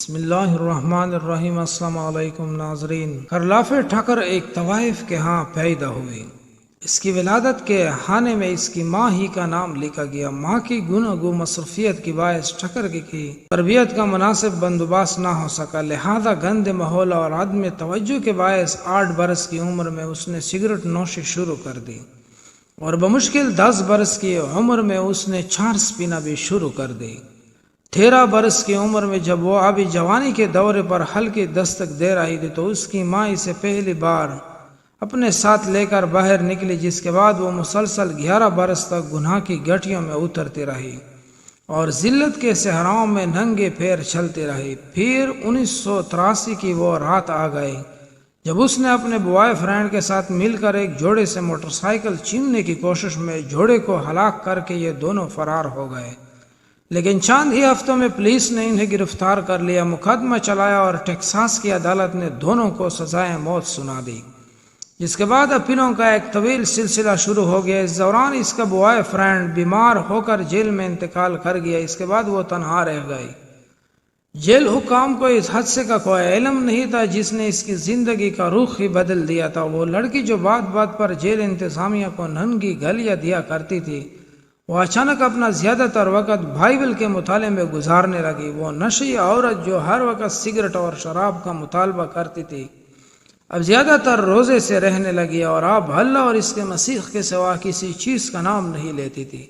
بسم اللہ الرحمن الرحیم۔ السلام علیکم ناظرین۔ کرلاف ٹھکر ایک طوائف کے ہاں پیدا ہوئی۔ اس کی ولادت کے خانے میں اس کی ماں ہی کا نام لکھا گیا۔ ماں کی گناگو مصروفیت کی باعث ٹھکر کی تربیت کا مناسب بندوبست نہ ہو سکا، لہذا گندے ماحول اور عدم توجہ کے باعث 8 برس کی عمر میں اس نے سگریٹ نوشی شروع کر دی اور بمشکل 10 برس کی عمر میں اس نے چارس پینا بھی شروع کر دی۔ 13 برس کی عمر میں جب وہ ابھی جوانی کے دورے پر ہلکی دستک دے رہی تھی تو اس کی ماں اسے پہلی بار اپنے ساتھ لے کر باہر نکلی، جس کے بعد وہ مسلسل 11 برس تک گناہ کی گٹھیوں میں اترتی رہی اور ذلت کے صحراؤں میں ننگے پیر چلتی رہی۔ پھر 1983 کی وہ رات آ گئی جب اس نے اپنے بوائے فرینڈ کے ساتھ مل کر ایک جوڑے سے موٹر سائیکل چھیننے کی کوشش میں جوڑے کو ہلاک کر کے یہ دونوں فرار ہو گئے، لیکن چند ہی ہفتوں میں پولیس نے انہیں گرفتار کر لیا، مقدمہ چلایا اور ٹیکساس کی عدالت نے دونوں کو سزائے موت سنا دی، جس کے بعد اپیلوں کا ایک طویل سلسلہ شروع ہو گیا۔ اس دوران اس کا بوائے فرینڈ بیمار ہو کر جیل میں انتقال کر گیا۔ اس کے بعد وہ تنہا رہ گئی۔ جیل حکام کو اس حادثے کا کوئی علم نہیں تھا جس نے اس کی زندگی کا رخ ہی بدل دیا تھا۔ وہ لڑکی جو بات بات پر جیل انتظامیہ کو ننگی گالیاں دیا کرتی تھی، وہ اچانک اپنا زیادہ تر وقت بائبل کے مطالعے میں گزارنے لگی۔ وہ نشئی عورت جو ہر وقت سگریٹ اور شراب کا مطالبہ کرتی تھی، اب زیادہ تر روزے سے رہنے لگی اور اب اللہ اور اس کے مسیح کے سوا کسی چیز کا نام نہیں لیتی تھی۔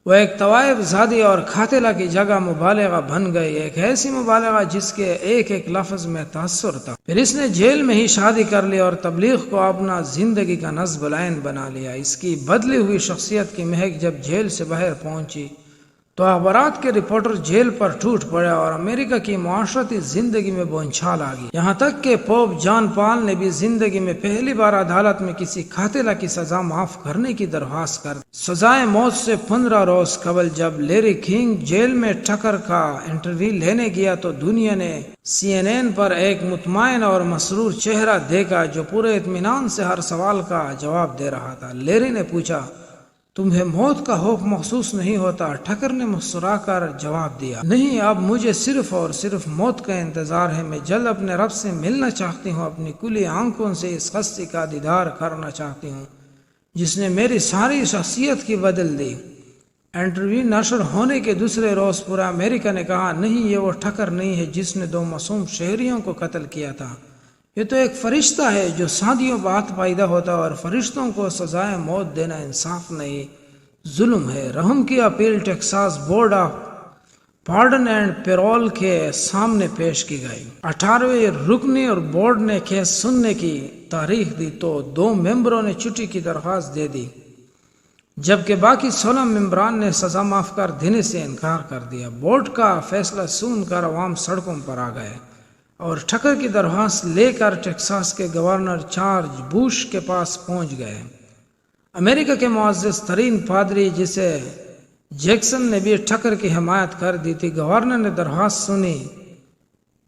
وہ ایک طوائف زادی اور قاتلہ کی جگہ مبالغہ بن گئی، ایک ایسی مبالغہ جس کے ایک ایک لفظ میں تاثر تھا۔ پھر اس نے جیل میں ہی شادی کر لی اور تبلیغ کو اپنا زندگی کا نصب العین بنا لیا۔ اس کی بدلی ہوئی شخصیت کی مہک جب جیل سے باہر پہنچی تو اخبارات کے رپورٹر جیل پر ٹوٹ پڑے اور امریکہ کی معاشرتی زندگی میں بونچھال آ گئی، یہاں تک کہ پوپ جان پال نے بھی زندگی میں پہلی بار عدالت میں کسی قاتلہ کی سزا معاف کرنے کی درخواست کر دی۔ سزائے موت سے 15 روز قبل جب لیری کنگ جیل میں ٹھکر کا انٹرویو لینے گیا تو دنیا نے CNN پر ایک مطمئن اور مسرور چہرہ دیکھا جو پورے اطمینان سے ہر سوال کا جواب دے رہا تھا۔ لیری نے پوچھا، تمہیں موت کا خوف محسوس نہیں ہوتا؟ ٹھکر نے مسکرا کر جواب دیا، نہیں، اب مجھے صرف اور صرف موت کا انتظار ہے۔ میں جلد اپنے رب سے ملنا چاہتی ہوں، اپنی کھلی آنکھوں سے اس ہستی کا دیدار کرنا چاہتی ہوں جس نے میری ساری شخصیت کی بدل دی۔ انٹرویو نشر ہونے کے دوسرے روز پورا امریکہ نے کہا، نہیں، یہ وہ ٹھکر نہیں ہے جس نے 2 معصوم شہریوں کو قتل کیا تھا، یہ تو ایک فرشتہ ہے جو صادیوں بعد پیدا ہوتا ہے، اور فرشتوں کو سزائے موت دینا انصاف نہیں، ظلم ہے۔ رحم کی appeal Texas board of pardon and payroll کے سامنے پیش کی گئی۔ 18ویں رکنی اور بورڈ نے کیس سننے کی تاریخ دی تو 2 ممبروں نے چھٹی کی درخواست دے دی، جبکہ باقی 16 ممبران نے سزا معاف کر دینے سے انکار کر دیا۔ بورڈ کا فیصلہ سن کر عوام سڑکوں پر آ گئے اور ٹھکر کی درخواست لے کر ٹیکساس کے گورنر جارج بوش کے پاس پہنچ گئے۔ امریکہ کے معزز ترین پادری جسے جیکسن نے بھی ٹھکر کی حمایت کر دی تھی، گورنر نے درخواست سنی۔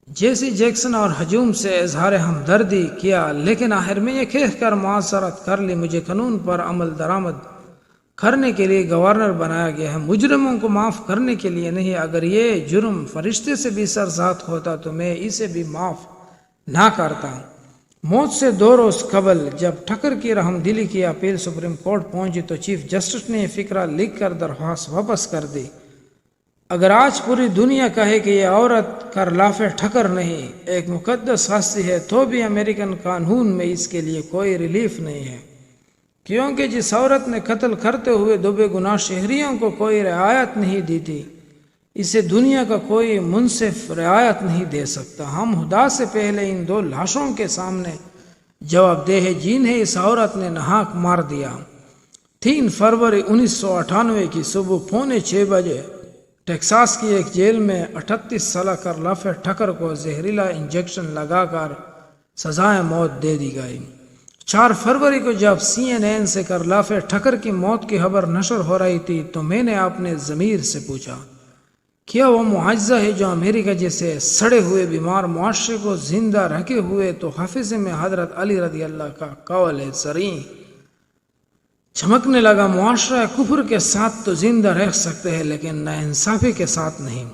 جیسی جیکسن اور ہجوم سے اظہار ہمدردی کیا، لیکن آخر میں یہ کہہ کر معذرت کر لی، مجھے قانون پر عمل درآمد کرنے کے لیے گورنر بنایا گیا ہے، مجرموں کو معاف کرنے کے لیے نہیں۔ اگر یہ جرم فرشتے سے بھی سرزاد ہوتا تو میں اسے بھی معاف نہ کرتا۔ موت سے 2 روز قبل جب ٹھکر کی رحم دلی کی اپیل سپریم کورٹ پہنچی تو چیف جسٹس نے یہ فقرہ لکھ کر درخواست واپس کر دی، اگر آج پوری دنیا کہے کہ یہ عورت کرلاف ٹھکر نہیں، ایک مقدس ہستی ہے، تو بھی امریکن قانون میں اس کے لیے کوئی ریلیف نہیں ہے، کیونکہ جس عورت نے قتل کرتے ہوئے 2 بے گناہ شہریوں کو کوئی رعایت نہیں دی تھی، اسے دنیا کا کوئی منصف رعایت نہیں دے سکتا۔ ہم خدا سے پہلے ان 2 لاشوں کے سامنے جواب دہ ہیں جنہیں اس عورت نے ناحق مار دیا۔ 3 فروری 1998 کی صبح 5:45 بجے ٹیکساس کی ایک جیل میں 38 سالہ کرلاف ٹھکر کو زہریلا انجیکشن لگا کر سزائے موت دے دی گئی۔ 4 فروری کو جب CNN سے کرلاف ٹھکر کی موت کی خبر نشر ہو رہی تھی تو میں نے اپنے ضمیر سے پوچھا، کیا وہ معجزہ ہے جو امریکہ جیسے سڑے ہوئے بیمار معاشرے کو زندہ رکھے ہوئے تو حافظ میں حضرت علی رضی اللہ کا قول ہے زریں چمکنے لگا، معاشرہ کفر کے ساتھ تو زندہ رہ سکتے ہیں لیکن ناانصافی کے ساتھ نہیں۔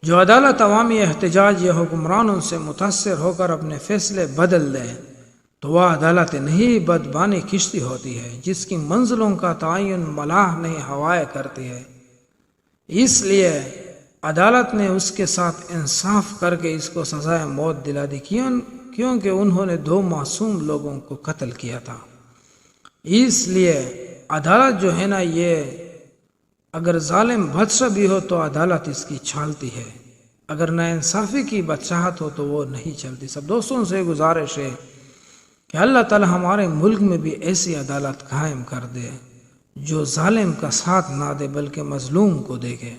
جو عدالت عوامی احتجاج یا حکمرانوں سے متاثر ہو کر اپنے فیصلے بدل دے تو وہ عدالت نہیں بدبانی کشتی ہوتی ہے جس کی منزلوں کا تعین ملاح نہیں ہوائے کرتی ہے۔ اس لیے عدالت نے اس کے ساتھ انصاف کر کے اس کو سزائے موت دلا دی، کیونکہ انہوں نے 2 معصوم لوگوں کو قتل کیا تھا۔ اس لیے عدالت جو ہے نا، یہ اگر ظالم بادشاہ بھی ہو تو عدالت اس کی چھالتی ہے، اگر نا انصافی کی بادشاہت ہو تو وہ نہیں چلتی۔ سب دوستوں سے گزارش ہے کہ اللہ تعالی ہمارے ملک میں بھی ایسی عدالت قائم کر دے جو ظالم کا ساتھ نہ دے بلکہ مظلوم کو دیکھے۔